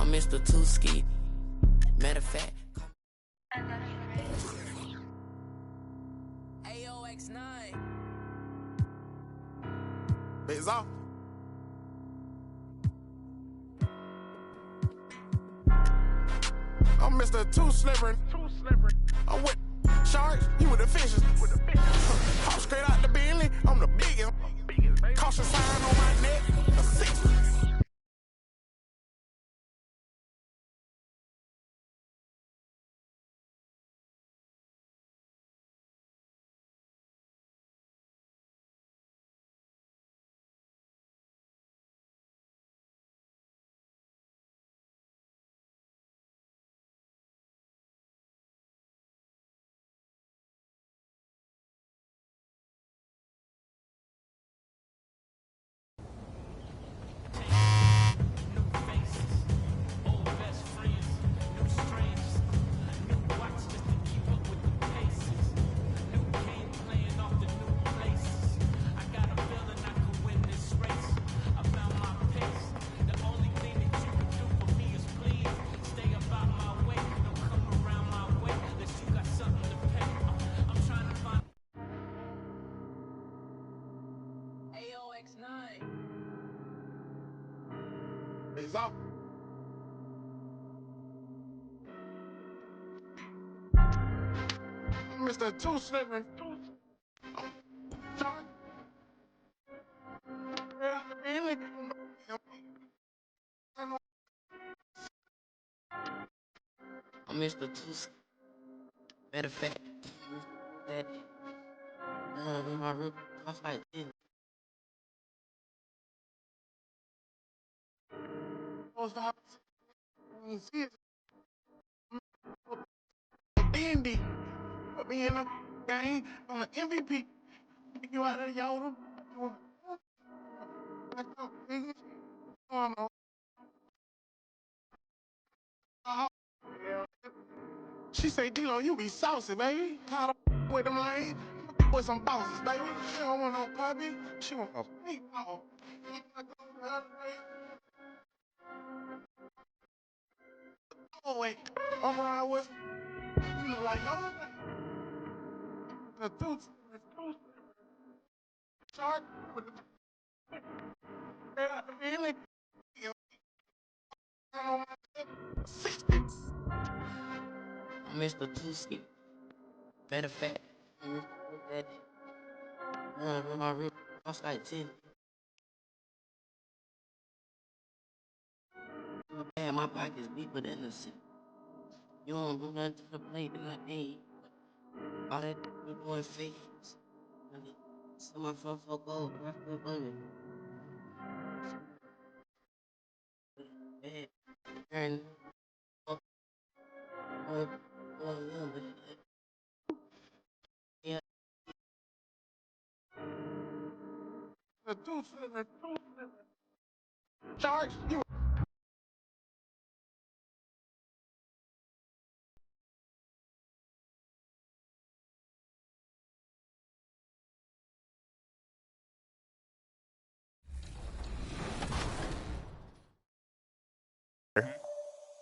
I'm Mr. Two-Ski. Matter of fact. AOX9. It's off. I'm Mr. Too Slippery. I'm with sharks, you with the fishes. Hop straight out the Bentley, I'm the biggest. Caution sign on my neck, a 60. It's off. Mr. Too Slippery. I'm Mr. Two-Ski. Matter of fact. That. My room cost like 10. Indy. Put me in the game on an MVP. Take you out of the yodel. She say, D-Lo, you be saucy, baby. How the with them lanes? With some bosses, baby. She don't want no puppy. She want a big dog. Oh, wait. I'm around with you look like the tooth. Shark with the straight out the feeling. I'm Mr. Two-Ski. Matter of fact. That. My room cost like 10. Man, my pocket's deeper than the city. You don't do nothing to the plate that I ain't. All that you doing fakes. Some of my folk gold, I feel funny. And yeah. The tooth. Shark, you.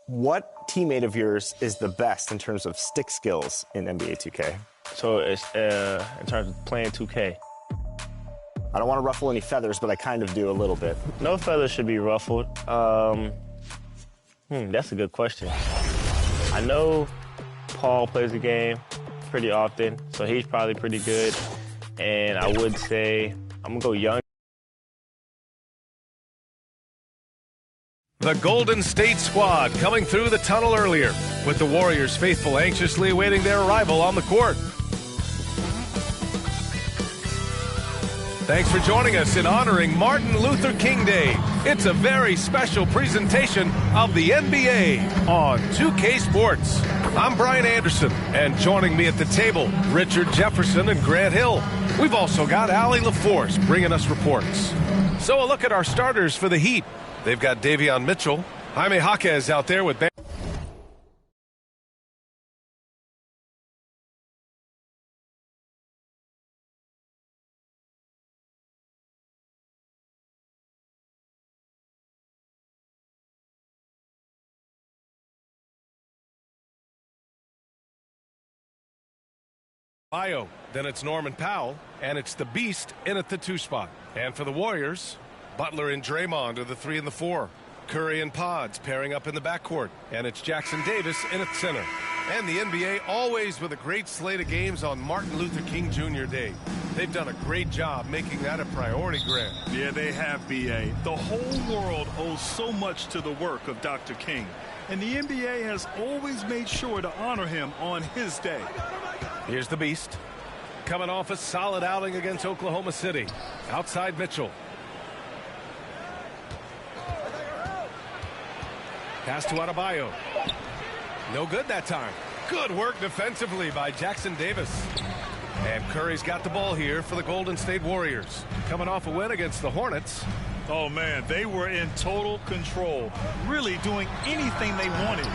What teammate of yours is the best in terms of stick skills in NBA 2K? So it's in terms of playing 2K. I don't want to ruffle any feathers, but I kind of do a little bit. No feathers should be ruffled. That's a good question. I know Paul plays the game pretty often, so he's probably pretty good. And I would say I'm gonna go young. The Golden State squad coming through the tunnel earlier, with the Warriors faithful anxiously awaiting their arrival on the court. Thanks for joining us in honoring Martin Luther King Day. It's a very special presentation of the NBA on 2K Sports. I'm Brian Anderson, and joining me at the table, Richard Jefferson and Grant Hill. We've also got Allie LaForce bringing us reports. So a look at our starters for the Heat. They've got Davion Mitchell, Jaime Jaquez out there with Adebayo. Then it's Norman Powell, and it's the Beast in at the 2 spot. And for the Warriors, Butler and Draymond are the 3 and the 4. Curry and Pods pairing up in the backcourt. And it's Jackson Davis in at center. And the NBA always with a great slate of games on Martin Luther King Jr. Day. They've done a great job making that a priority grant. Yeah, they have, B.A. The whole world owes so much to the work of Dr. King. And the NBA has always made sure to honor him on his day. Here's the Beast. Coming off a solid outing against Oklahoma City. Outside Mitchell. Pass to Adebayo. No good that time. Good work defensively by Jackson Davis. And Curry's got the ball here for the Golden State Warriors. Coming off a win against the Hornets. Oh, man, they were in total control, really doing anything they wanted.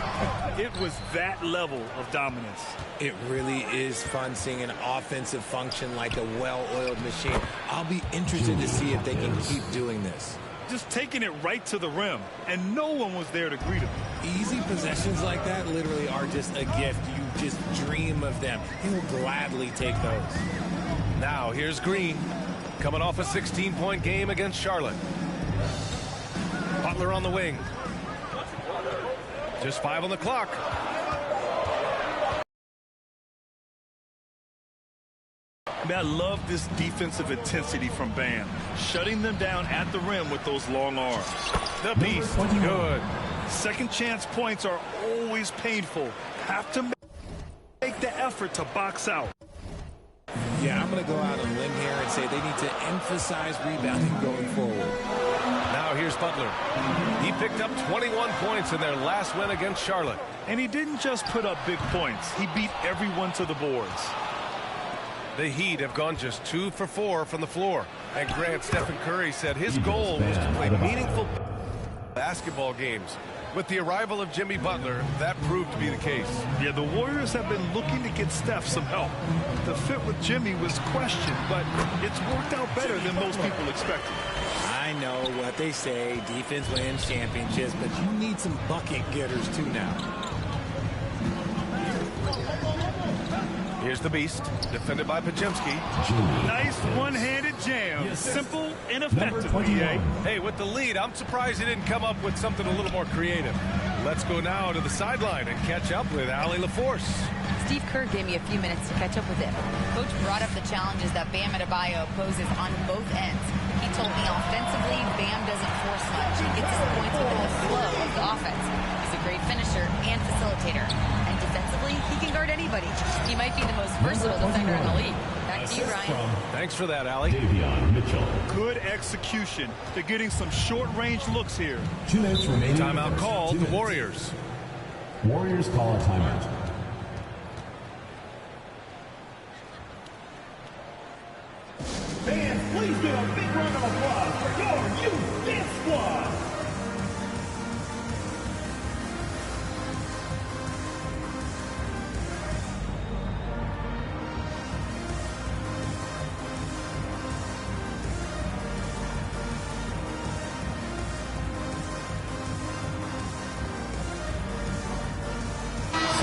It was that level of dominance. It really is fun seeing an offensive function like a well-oiled machine. I'll be interested to see if they can keep doing this. Just taking it right to the rim, and no one was there to greet him. Easy possessions like that literally are just a gift. You just dream of them. He will gladly take those. Now here's Green, coming off a 16-point game against Charlotte. Butler on the wing. Just 5 on the clock. I love this defensive intensity from Bam, shutting them down at the rim with those long arms. The Beast, good. Second chance points are always painful. Have to make the effort to box out. Yeah, I'm going to go out on a limb here and say they need to emphasize rebounding going forward. Now here's Butler. He picked up 21 points in their last win against Charlotte. And he didn't just put up big points. He beat everyone to the boards. The Heat have gone just 2 for 4 from the floor. And Grant, Stephen Curry said his goal was to play meaningful basketball games. With the arrival of Jimmy Butler, that proved to be the case. Yeah, the Warriors have been looking to get Steph some help. The fit with Jimmy was questioned, but it's worked out better than most people expected. I know what they say, defense wins championships, but you need some bucket getters too now. Here's the Beast, defended by Pajemski. Nice one-handed jam. Simple and effective, EA. Hey, with the lead, I'm surprised he didn't come up with something a little more creative. Let's go now to the sideline and catch up with Allie LaForce. Steve Kerr gave me a few minutes to catch up with him. Coach brought up the challenges that Bam Adebayo poses on both ends. He told me offensively, Bam doesn't force much. He gets his points within the flow of the offense. He's a great finisher and facilitator. And defensively, he can guard anybody. He might be the most versatile defender in the league. Back to you, Ryan. Thanks for that, Allie. Good execution. They're getting some short-range looks here. 2 minutes remaining. Timeout called the Warriors. Warriors call a timeout. Fans, please give a big round of applause for your youth dance squad.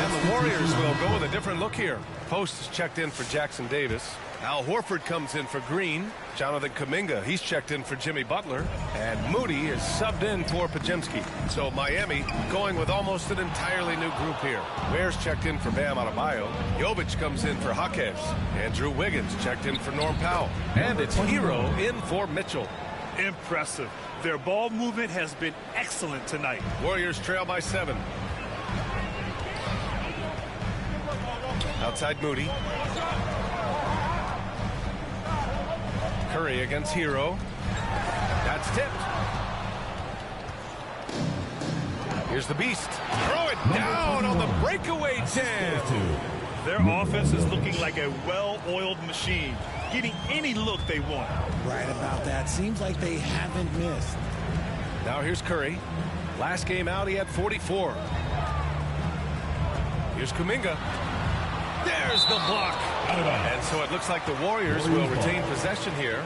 And the Warriors will go with a different look here. Post is checked in for Jackson Davis. Al Horford comes in for Green. Jonathan Kuminga, he's checked in for Jimmy Butler. And Moody is subbed in for Pajemski. So Miami going with almost an entirely new group here. Ware's checked in for Bam Adebayo. Jovic comes in for Jaquez. Andrew Wiggins checked in for Norm Powell. And it's Hero in for Mitchell. Impressive. Their ball movement has been excellent tonight. Warriors trail by 7. Outside Moody. Curry against Hero. That's tipped. Here's the Beast. Throw it down on the breakaway jam. Their offense is looking like a well-oiled machine, getting any look they want. Right about that. Seems like they haven't missed. Now here's Curry. Last game out, he had 44. Here's Kuminga. There's the block. And so it looks like the Warriors will retain possession here.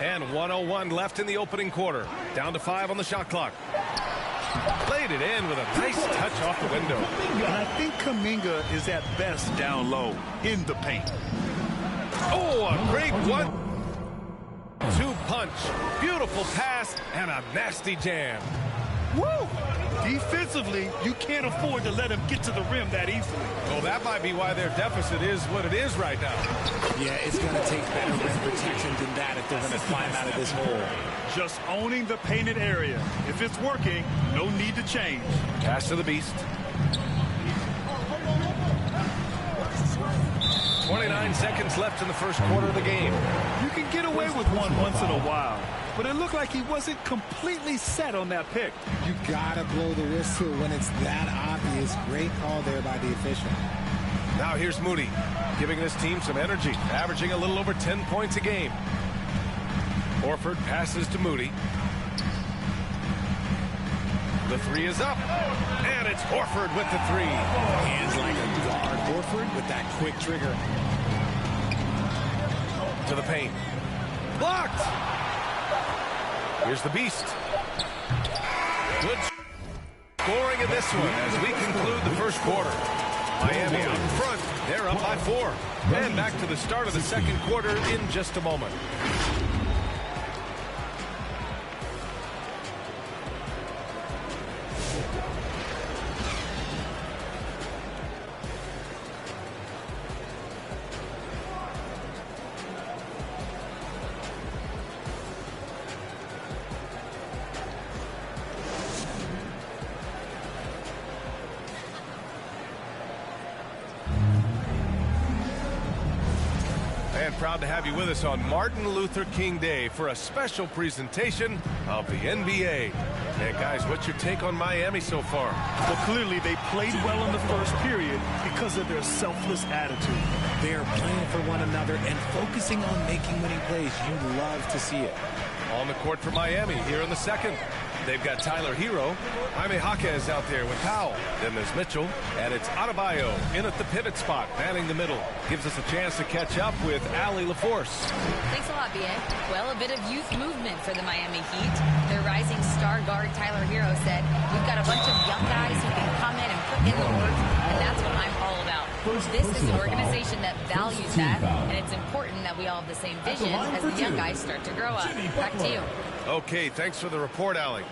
And 1:01 left in the opening quarter. Down to 5 on the shot clock. Played it in with a nice touch off the window. And I think Kuminga is at best down low in the paint. Oh, a great 1-2 punch. Beautiful pass and a nasty jam. Woo! Defensively, you can't afford to let him get to the rim that easily. Well, that might be why their deficit is what it is right now. Yeah, it's going to take better rim protection than that if they're going to climb out of this hole. Just owning the painted area. If it's working, no need to change. Pass to the Beast. 29 seconds left in the first quarter of the game. You can get away with one once in a while, but it looked like he wasn't completely set on that pick. You gotta blow the whistle when it's that obvious. Great call there by the official. Now here's Moody, giving this team some energy, averaging a little over 10 points a game. Horford passes to Moody. The three is up, and it's Horford with the three. Hands like a guard. Horford with that quick trigger. To the paint. Blocked! Here's the Beast. Good scoring in this one as we conclude the first quarter. Miami out in front. They're up by 4. And back to the start of the second quarter in just a moment. Proud to have you with us on Martin Luther King Day for a special presentation of the NBA. And guys, what's your take on Miami so far? Well, clearly they played well in the first period because of their selfless attitude. They are playing for one another and focusing on making winning plays. You love to see it. On the court for Miami here in the second. They've got Tyler Hero. Jaime Jaquez out there with Powell. Then there's Mitchell. And it's Adebayo in at the pivot spot, manning the middle. Gives us a chance to catch up with Allie LaForce. Thanks a lot, B.A. Well, a bit of youth movement for the Miami Heat. Their rising star guard, Tyler Hero, said, "We've got a bunch of young guys who can come in and put in the work, and that's what I'm all about." This is an organization that values that, and it's important that we all have the same vision as the young guys start to grow up. Back to you. Okay, thanks for the report, Allie.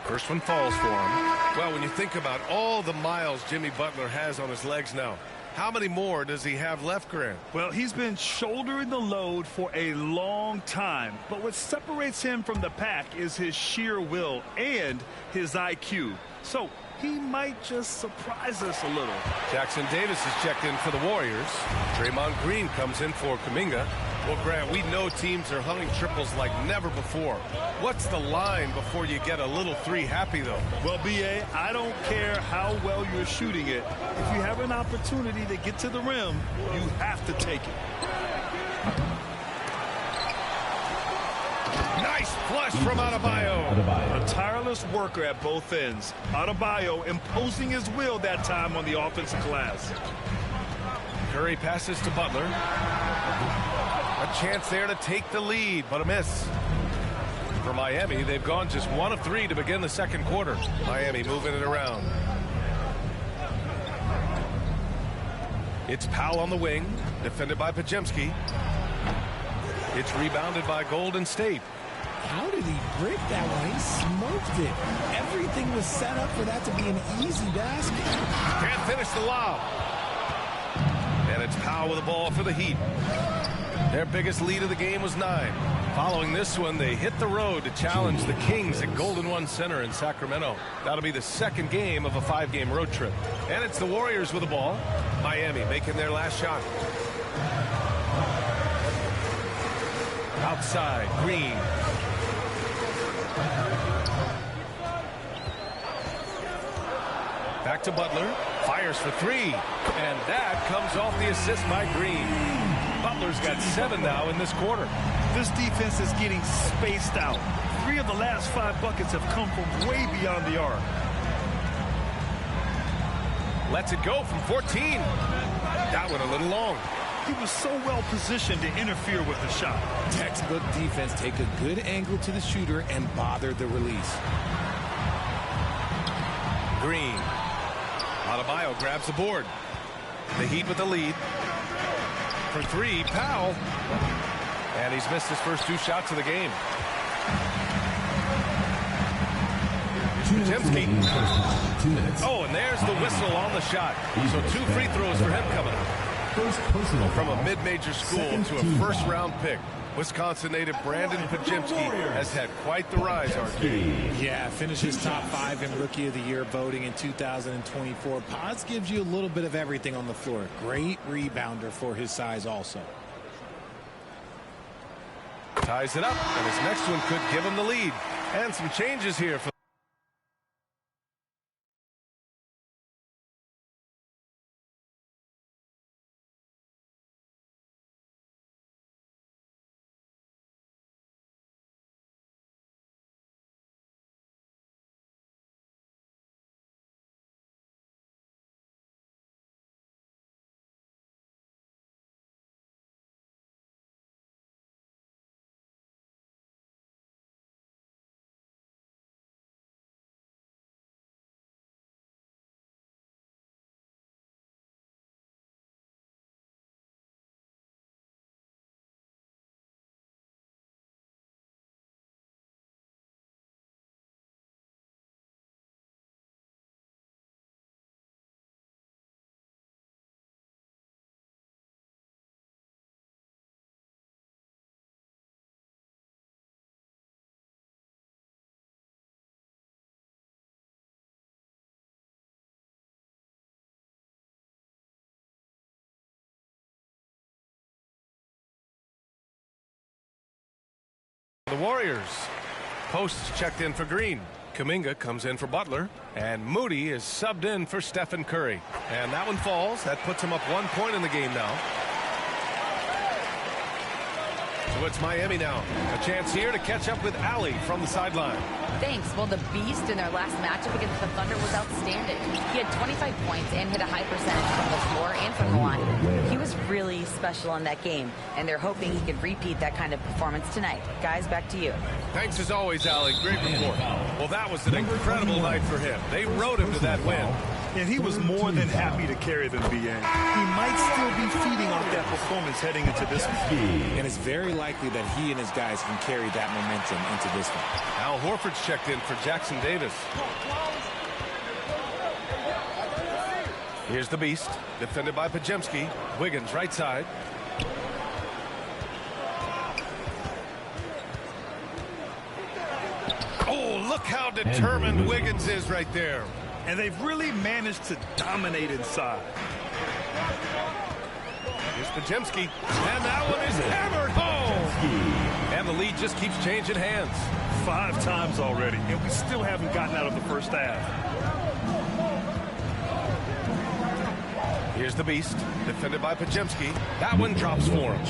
First one falls for him. Well, when you think about all the miles Jimmy Butler has on his legs now, how many more does he have left, Grant? Well, he's been shouldering the load for a long time. But what separates him from the pack is his sheer will and his IQ. So he might just surprise us a little. Jackson Davis is checked in for the Warriors. Draymond Green comes in for Kuminga. Well, Grant, we know teams are hunting triples like never before. What's the line before you get a little three happy, though? Well, B.A., I don't care how well you're shooting it. If you have an opportunity to get to the rim, you have to take it. Nice flush from Adebayo. A tireless worker at both ends. Adebayo imposing his will that time on the offensive glass. Curry passes to Butler. A chance there to take the lead, but a miss. For Miami, they've gone just 1 of 3 to begin the second quarter. Miami moving it around. It's Powell on the wing, defended by Podziemski. It's rebounded by Golden State. How did he break that one? He smoked it. Everything was set up for that to be an easy basket. Can't finish the lob. And it's Powell with the ball for the Heat. Their biggest lead of the game was 9. Following this one, they hit the road to challenge the Kings at Golden One Center in Sacramento. That'll be the second game of a 5-game road trip. And it's the Warriors with the ball. Miami making their last shot. Outside, Green. Back to Butler. Fires for 3. And that comes off the assist by Green. Butler's got 7 now in this quarter. This defense is getting spaced out. 3 of the last 5 buckets have come from way beyond the arc. Lets it go from 14. That one a little long. He was so well positioned to interfere with the shot. Textbook defense. Take a good angle to the shooter and bother the release. Green. Adebayo grabs the board. The Heat with the lead. For 3, Powell. And he's missed his first 2 shots of the game. Pajemski. Oh, and there's the whistle on the shot. So 2 free throws for him coming up. From a mid-major school to a first-round pick, Wisconsin native Brandon Pajemski has had quite the rise, RJ. Yeah, finishes top 5 in Rookie of the Year voting in 2024. Paz gives you a little bit of everything on the floor. Great rebounder for his size also. Ties it up, and his next one could give him the lead. And some changes here for the Warriors. Posts checked in for Green. Kuminga comes in for Butler. And Moody is subbed in for Stephen Curry. And that one falls. That puts him up 1 point in the game now. So it's Miami now. A chance here to catch up with Ali from the sideline. Thanks. Well, the Beast in their last matchup against the Thunder was outstanding. He had 25 points and hit a high percentage from the floor and from the line. He was really special in that game, and they're hoping he can repeat that kind of performance tonight. Guys, back to you. Thanks as always, Ali. Great report. Well, that was an incredible night for him. They rode him to that win. And he was more than happy to carry them, BA. He might still be feeding off that performance heading into this one. And it's very likely that he and his guys can carry that momentum into this one. Al Horford's checked in for Jackson Davis. Here's the Beast, defended by Pajemski. Wiggins right side. Oh, look how determined Wiggins is right there. And they've really managed to dominate inside. Here's Pajemski, and that one is hammered home. And the lead just keeps changing hands. 5 times already, and we still haven't gotten out of the first half. Here's the Beast, defended by Pajemski. That one drops for him.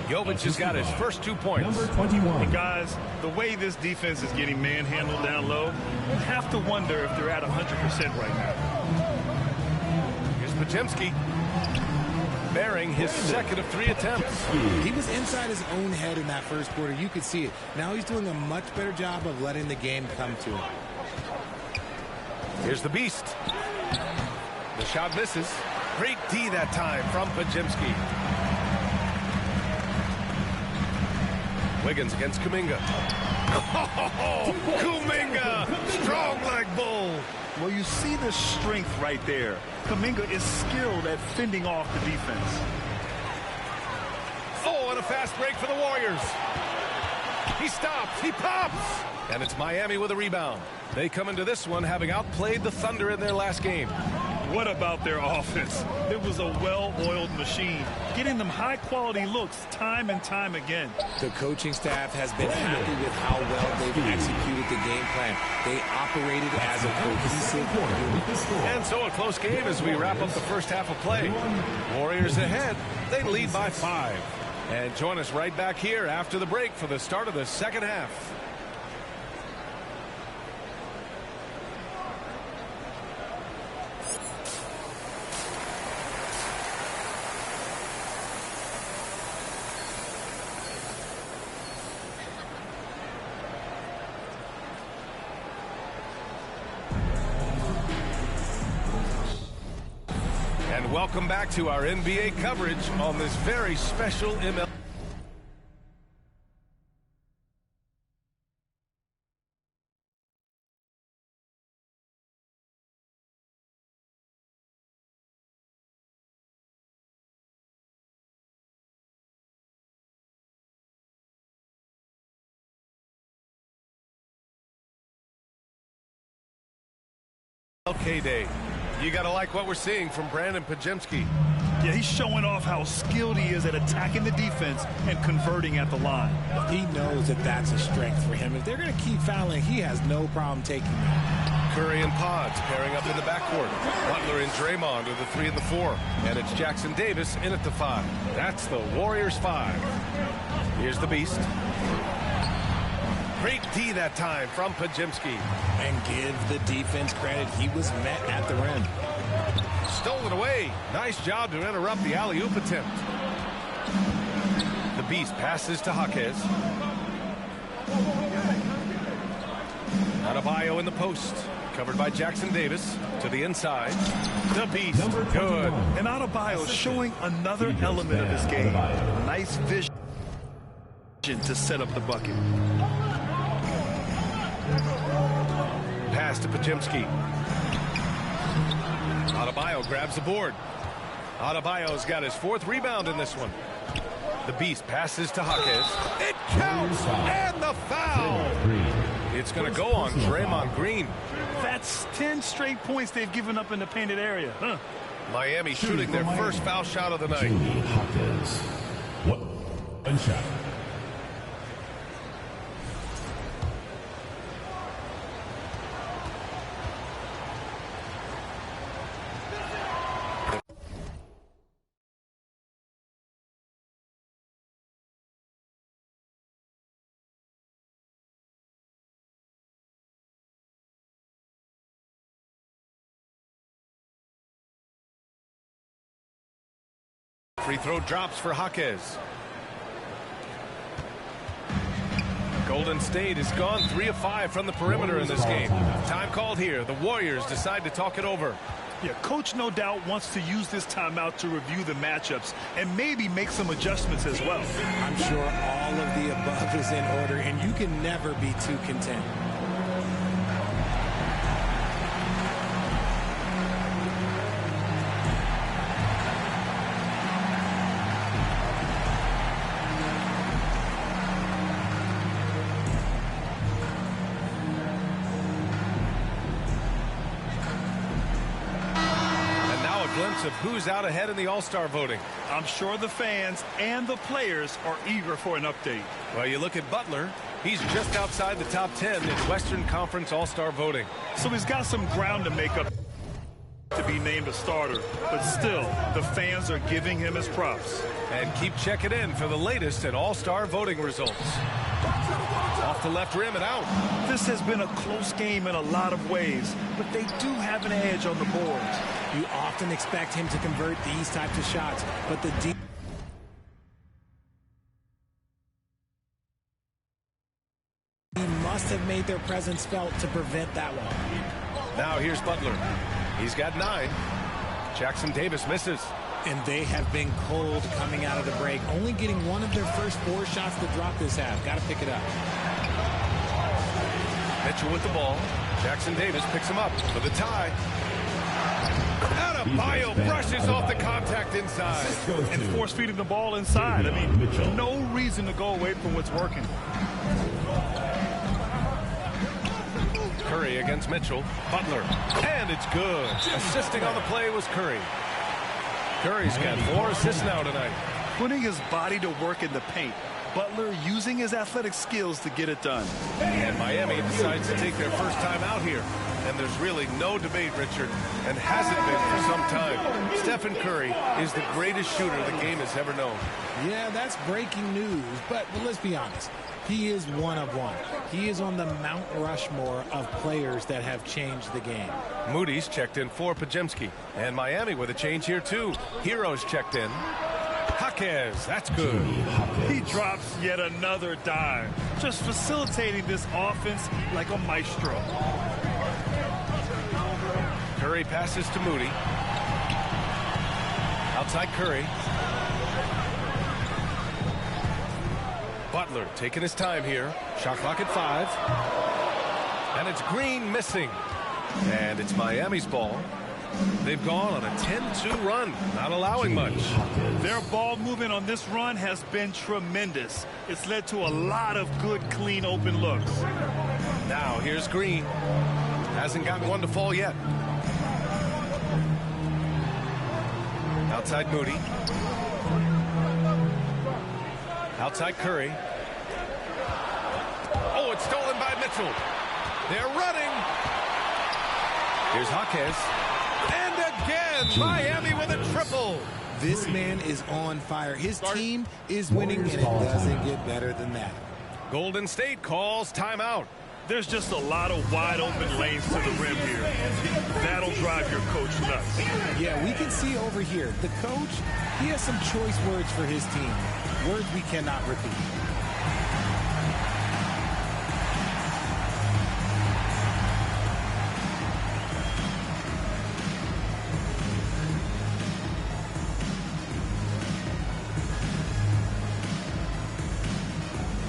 Jovic has got his first 2 points. Number 21. And guys, the way this defense is getting manhandled down low, you have to wonder if they're at 100% right now. Here's Pajemski, bearing his second of 3 attempts. He was inside his own head in that first quarter. You could see it. Now he's doing a much better job of letting the game come to him. Here's the Beast. The shot misses. Great D that time from Pajemski. Wiggins against Kuminga. Oh, Kuminga! Strong like bull. Well, you see the strength right there. Kuminga is skilled at fending off the defense. Oh, and a fast break for the Warriors. He stops. He pops. And it's Miami with a rebound. They come into this one having outplayed the Thunder in their last game. What about their offense? It was a well-oiled machine, getting them high-quality looks time and time again. The coaching staff has been happy with how well they've executed the game plan. They operated as a cohesive unit. And so a close game as we wrap up the first half of play. Warriors ahead. They lead by 5. And join us right back here after the break for the start of the second half. Welcome back to our NBA coverage on this very special MLK Day. You got to like what we're seeing from Brandon Pajemski. Yeah, he's showing off how skilled he is at attacking the defense and converting at the line. He knows that that's a strength for him. If they're going to keep fouling, he has no problem taking that. Curry and Pods pairing up in the backcourt. Butler and Draymond are the 3 and the 4. And it's Jackson Davis in at the 5. That's the Warriors 5. Here's the Beast. Great D that time from Pajemski. And give the defense credit. He was met at the rim. Stolen away. Nice job to interrupt the alley-oop attempt. The Beast passes to Jaquez. Adebayo in the post. Covered by Jackson Davis to the inside. The Beast. Good. And Adebayo showing another element of his game. Nice vision to set up the bucket. Pass to Pajemski. Adebayo grabs the board. Adebayo's got his 4th rebound in this one. The Beast passes to Jaquez. It counts, and the foul. It's going to go on Draymond Green. That's 10 straight points they've given up in the painted area. Huh. Miami shooting their first foul shot of the night. Jaquez. One shot. Free throw drops for Jaquez. Golden State has gone 3 of 5 from the perimeter in this game. Time called here. The Warriors decide to talk it over. Yeah, coach no doubt wants to use this timeout to review the matchups and maybe make some adjustments as well. I'm sure all of the above is in order, and you can never be too content. Of who's out ahead in the All-Star voting. I'm sure the fans and the players are eager for an update. Well, you look at Butler. He's just outside the top 10 in Western Conference All-Star voting. So he's got some ground to make up to be named a starter. But still, the fans are giving him his props. And keep checking in for the latest in All-Star voting results. Off the left rim and out. This has been a close game in a lot of ways, but they do have an edge on the boards. You often expect him to convert these types of shots, but the deep he must have made their presence felt to prevent that one. Now here's Butler. He's got 9. Jackson Davis misses. And they have been cold coming out of the break, only getting one of their first 4 shots to drop this half. Got to pick it up. Mitchell with the ball. Jackson Davis picks him up for the tie. Adebayo brushes off the contact inside. And force-feeding the ball inside. I mean, no reason to go away from what's working. Curry Curry against Mitchell. Butler. And it's good. Assisting on the play was Curry. Curry's got 4 assists now tonight. Putting his body to work in the paint. Butler using his athletic skills to get it done. And Miami decides to take their first time out here. And there's really no debate, Richard, and hasn't been for some time. Stephen Curry is the greatest shooter the game has ever known. Yeah, that's breaking news, but let's be honest. He is one of one. He is on the Mount Rushmore of players that have changed the game. Moody's checked in for Pajemski. And Miami with a change here, too. Heroes checked in. Jaquez, that's good. He drops yet another dime, just facilitating this offense like a maestro. Curry passes to Moody. Outside Curry. Butler taking his time here. Shot clock at 5. And it's Green missing. And it's Miami's ball. They've gone on a 10-2 run, not allowing much. Their ball movement on this run has been tremendous. It's led to a lot of good, clean, open looks. Now here's Green. Hasn't gotten one to fall yet. Outside Moody. Outside Curry. Oh, it's stolen by Mitchell. They're running. Here's Jaquez. And again, Miami with a triple. This man is on fire. His team is winning, and it doesn't get better than that. Golden State calls timeout. There's just a lot of wide open lanes to the rim here. That'll drive your coach nuts. Yeah, we can see over here. The coach, he has some choice words for his team. Words we cannot repeat.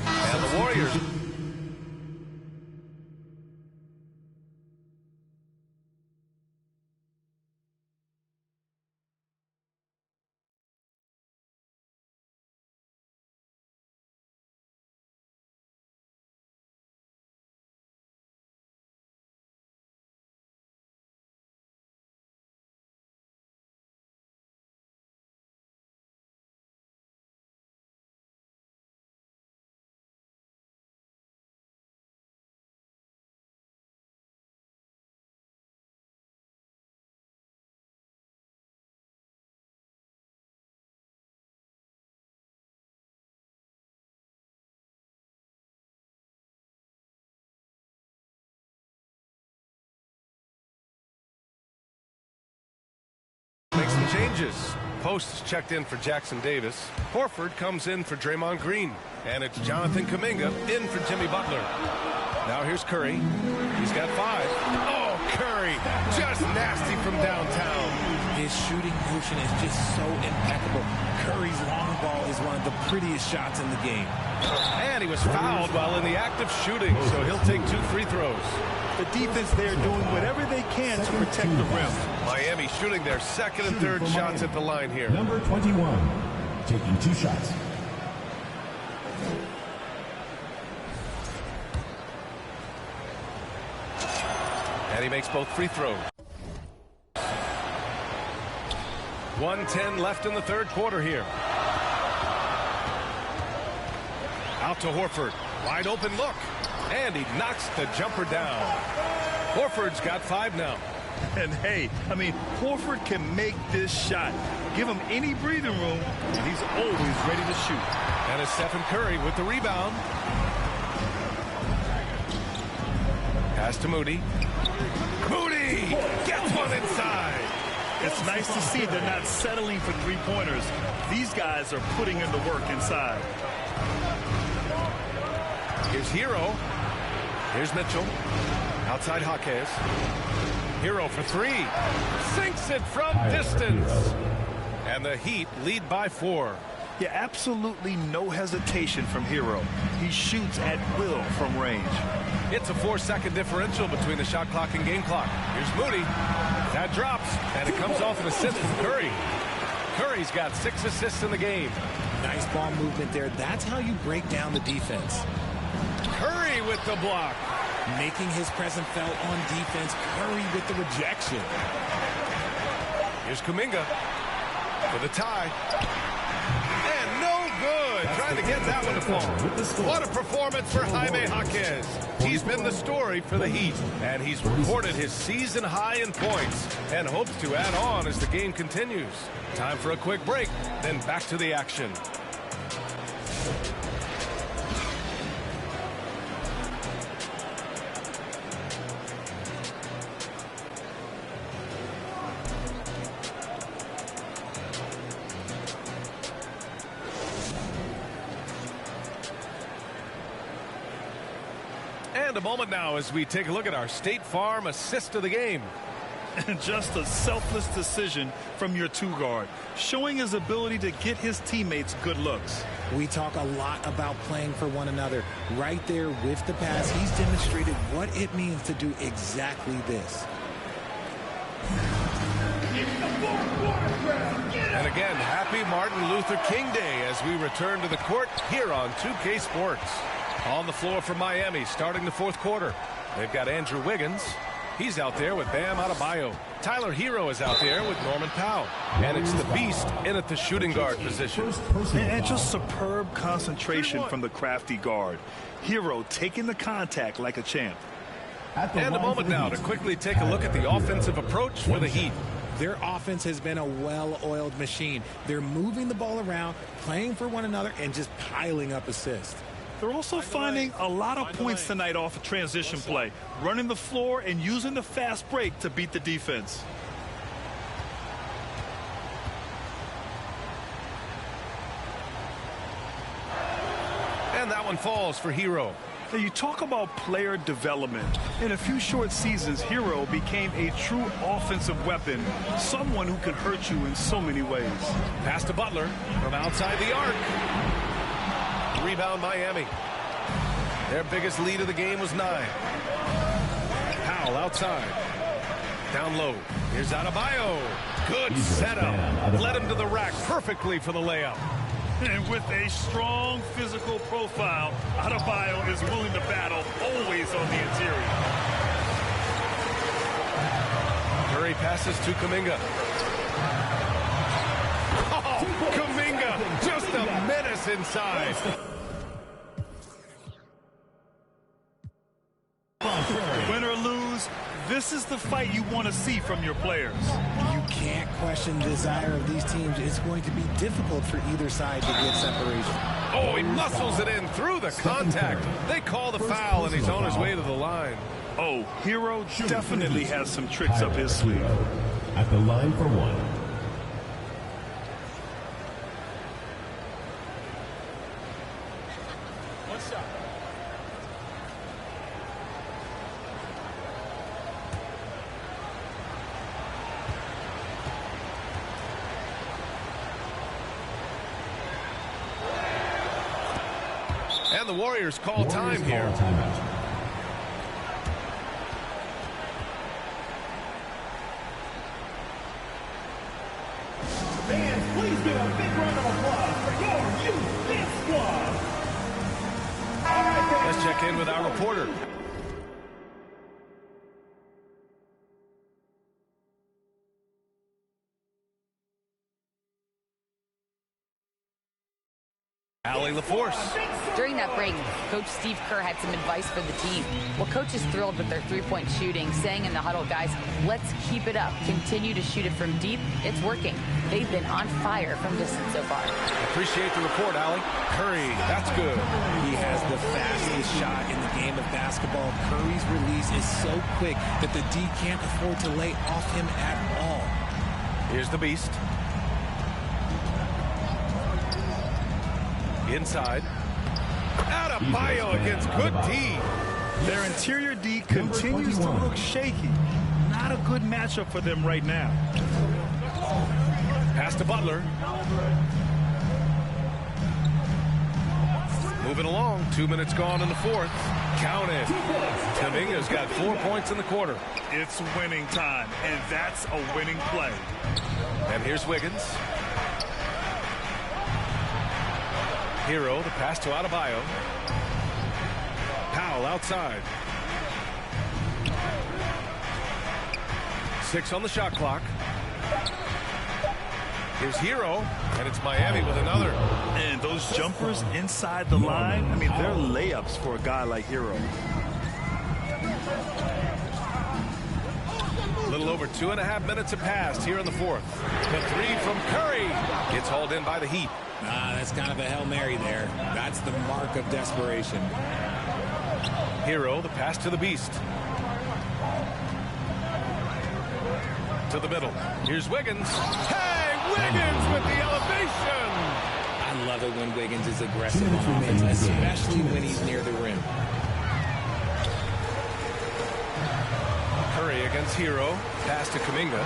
And the Warriors. Make some changes. Post is checked in for Jackson Davis. Horford comes in for Draymond Green. And it's Jonathan Kuminga in for Jimmy Butler. Now here's Curry. He's got 5. Oh, Curry, just nasty from downtown. His shooting motion is just so impeccable. Curry's long ball is one of the prettiest shots in the game. And he was fouled while in the act of shooting, so he'll take 2 free throws. The defense there doing whatever they can to protect the rim. Miami shooting their second and third shots at the line here. Number 21, taking 2 shots. And he makes both free throws. 1:10 left in the third quarter here. Out to Horford. Wide open look. And he knocks the jumper down. Horford's got 5 now. And hey, I mean, Horford can make this shot. Give him any breathing room, and he's always ready to shoot. And it's Stephen Curry with the rebound. Pass to Moody. Moody gets one inside. It's nice to see they're not settling for three-pointers. These guys are putting in the work inside. Here's Hero. Here's Mitchell. Outside Jaquez. Hero for 3. Sinks it from distance. And the Heat lead by 4. Yeah, absolutely no hesitation from Hero. He shoots at will from range. It's a 4-second differential between the shot clock and game clock. Here's Moody. That drops, and it comes off an assist from Curry. Curry's got 6 assists in the game. Nice ball movement there. That's how you break down the defense. Curry with the block. making his presence felt on defense. Curry with the rejection. Here's Kuminga for the tie. And no good. Trying to get that one to fall. What a performance for Jaime Jaquez. He's been the story for the Heat, and he's recorded his season high in points and hopes to add on as the game continues. Time for a quick break, then back to the action. And a moment now as we take a look at our State Farm assist of the game. Just a selfless decision from your two-guard, showing his ability to get his teammates good looks. We talk a lot about playing for one another. Right there with the pass, he's demonstrated what it means to do exactly this. And again, happy Martin Luther King Day as we return to the court here on 2K Sports. On the floor for Miami, starting the fourth quarter. They've got Andrew Wiggins. He's out there with Bam Adebayo. Tyler Hero is out there with Norman Powell. And it's the Beast in at the shooting guard position. And just superb concentration from the crafty guard. Hero taking the contact like a champ. And a moment now to quickly take a look at the offensive approach for the Heat. Their offense has been a well-oiled machine. They're moving the ball around, playing for one another, and just piling up assists. They're also finding a lot of points tonight off of transition play, running the floor and using the fast break to beat the defense. And that one falls for Hero. Now you talk about player development. In a few short seasons, Hero became a true offensive weapon, someone who could hurt you in so many ways. Pass to Butler from outside the arc. Rebound Miami. Their biggest lead of the game was 9. Powell outside. Down low. Here's Adebayo. Good setup. Led him to the rack perfectly for the layup. And with a strong physical profile, Adebayo is willing to battle, always on the interior. Curry passes to Kuminga. Oh, Kuminga, just a menace inside. Win or lose, this is the fight you want to see from your players. You can't question the desire of these teams. It's going to be difficult for either side to get separation. Oh, he muscles it in through the contact. They call the foul, and he's on his way to the line. Oh, Hero definitely has some tricks up his sleeve. At the line for one. And the Warriors call time here. Fans, please give a big round of applause for your youth dance squad. Let's check in with our reporter. Allie LaForce. During that break, Coach Steve Kerr had some advice for the team. Well, Coach is thrilled with their three-point shooting, saying in the huddle, guys, let's keep it up. Continue to shoot it from deep. It's working. They've been on fire from distance so far. Appreciate the report, Allie. Curry, that's good. He has the fastest shot in the game of basketball. Curry's release is so quick that the D can't afford to lay off him at all. Here's the Beast. Inside. Adebayo against good D. Their interior D continues to look shaky. Not a good matchup for them right now. Pass to Butler. Moving along. 2 minutes gone in the fourth. Count it. Kuminga's got 4 points in the quarter. It's winning time, and that's a winning play. And here's Wiggins. Hero, the pass to Adebayo. Powell outside. 6 on the shot clock. Here's Hero, and it's Miami with another. And those jumpers inside the line, I mean, they're layups for a guy like Hero. A little over 2.5 minutes have passed here in the fourth. The three from Curry gets hauled in by the Heat. That's kind of a Hail Mary there. That's the mark of desperation. Hero, the pass to the Beast. To the middle. Here's Wiggins. Hey, Wiggins with the elevation. I love it when Wiggins is aggressive on offense, especially when he's near the rim. Curry against Hero. Pass to Kuminga.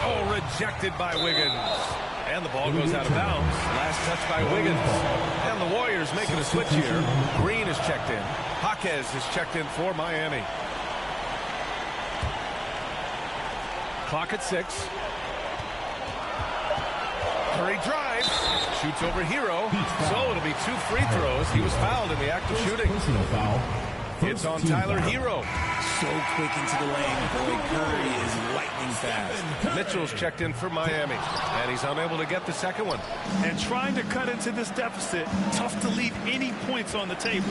Oh, rejected by Wiggins. And the ball goes out of bounds. Last touch by Wiggins. And the Warriors making a switch here. Green is checked in. Jaquez is checked in for Miami. Clock at 6. Curry drives. Shoots over Hero. So it'll be 2 free throws. He was fouled in the act of shooting. It's on Tyler Hero. So quick into the lane. Boy, Curry is lightning fast. Mitchell's checked in for Miami. And he's unable to get the second one. And trying to cut into this deficit, tough to leave any points on the table.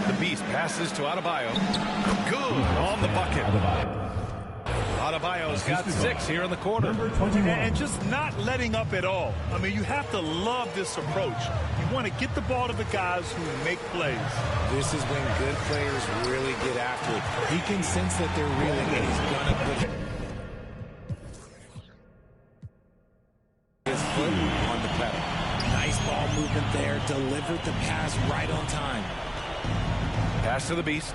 The Beast passes to Adebayo. Good on the bucket. Adebayo's got 6 here in the quarter. And just not letting up at all. I mean, you have to love this approach. You want to get the ball to the guys who make plays. This is when good players really get after it. He can sense that they're reeling, and he's going to put his foot on the pedal. Nice ball movement there. Delivered the pass right on time. Pass to the Beast.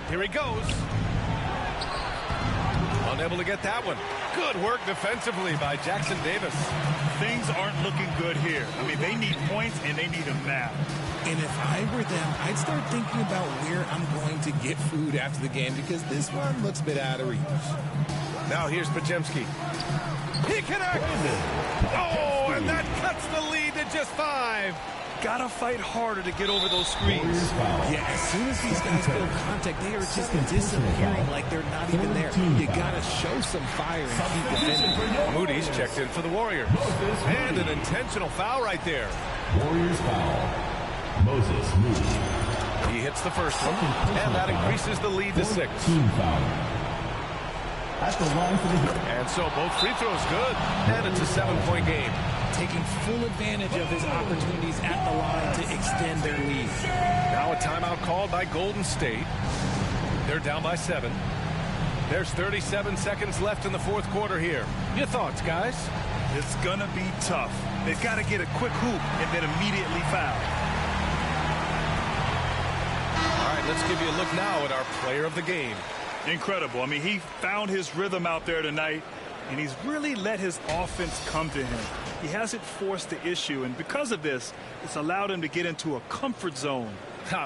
Here he goes. Unable to get that one. Good work defensively by Jackson Davis. Things aren't looking good here. I mean, they need points, and they need them now. And if I were them, I'd start thinking about where I'm going to get food after the game, because this one looks a bit out of reach. Now here's Podziemski. He connects. Oh, and that cuts the lead to just 5. Gotta fight harder to get over those screens. Yeah, as soon as these guys feel contact, they are just disappearing like they're not even there. You gotta show some fire and keep defending. Moody's checked in for the Warriors. And an intentional foul right there. Warriors foul. Moses Moody. He hits the first one, and that increases the lead to 6. Team foul. At the line for the Heat. And so both free throws good, and it's a 7-point game. Taking full advantage of his opportunities at the line to extend their lead. Now a timeout called by Golden State. They're down by 7. There's 37 seconds left in the fourth quarter here. Your thoughts, guys? It's gonna be tough. They've got to get a quick hoop and then immediately foul. All right, let's give you a look now at our player of the game. Incredible. I mean, he found his rhythm out there tonight, and he's really let his offense come to him. He hasn't forced the issue, and because of this, it's allowed him to get into a comfort zone.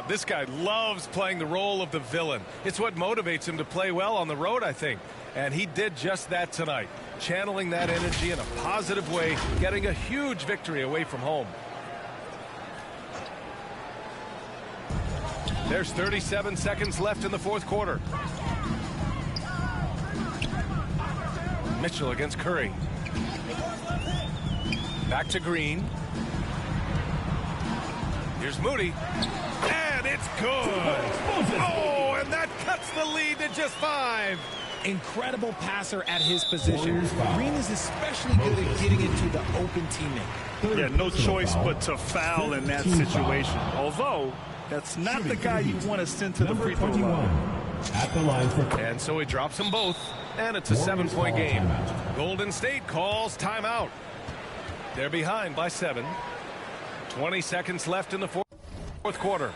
This guy loves playing the role of the villain. It's what motivates him to play well on the road, I think. And he did just that tonight, channeling that energy in a positive way, getting a huge victory away from home. There's 37 seconds left in the fourth quarter. Mitchell against Curry. Back to Green. Here's Moody. And it's good. Oh, and that cuts the lead to just 5. Incredible passer at his position. Green is especially good at getting into the open teammate. Yeah, no choice but to foul in that situation. Although, that's not the guy you want to send to the free throw line. At the line for... And so he drops them both, and it's a 7-point game. Golden State calls timeout. They're behind by 7. 20 seconds left in the fourth quarter.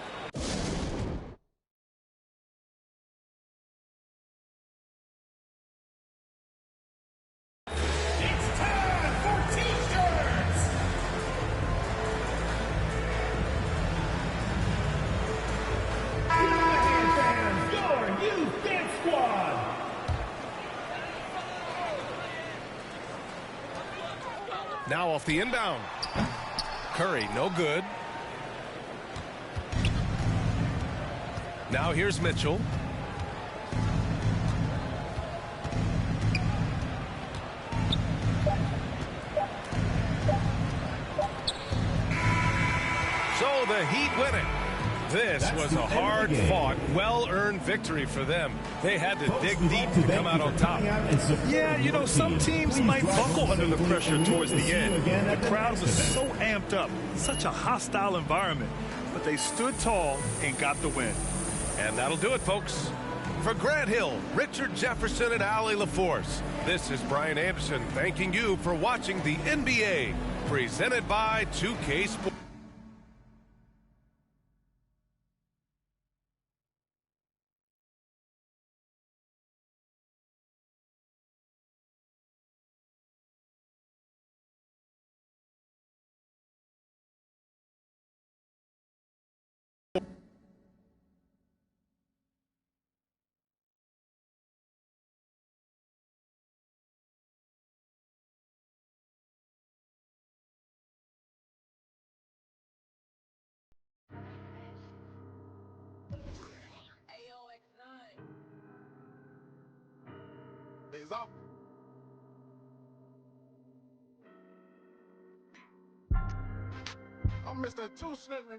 It's time for T-shirts! Fans, your youth dance squad! Now off the inbound. Curry, no good. Now here's Mitchell. So the Heat win it. This was a hard-fought, well-earned victory for them. They had to dig deep to come out on top. Yeah, you know, some teams might buckle under the pressure towards the end. The crowd was so amped up, such a hostile environment. But they stood tall and got the win. And that'll do it, folks. For Grant Hill, Richard Jefferson, and Allie LaForce, this is Brian Anderson thanking you for watching the NBA, presented by 2K Sports. I'm Mr. Two Slippery.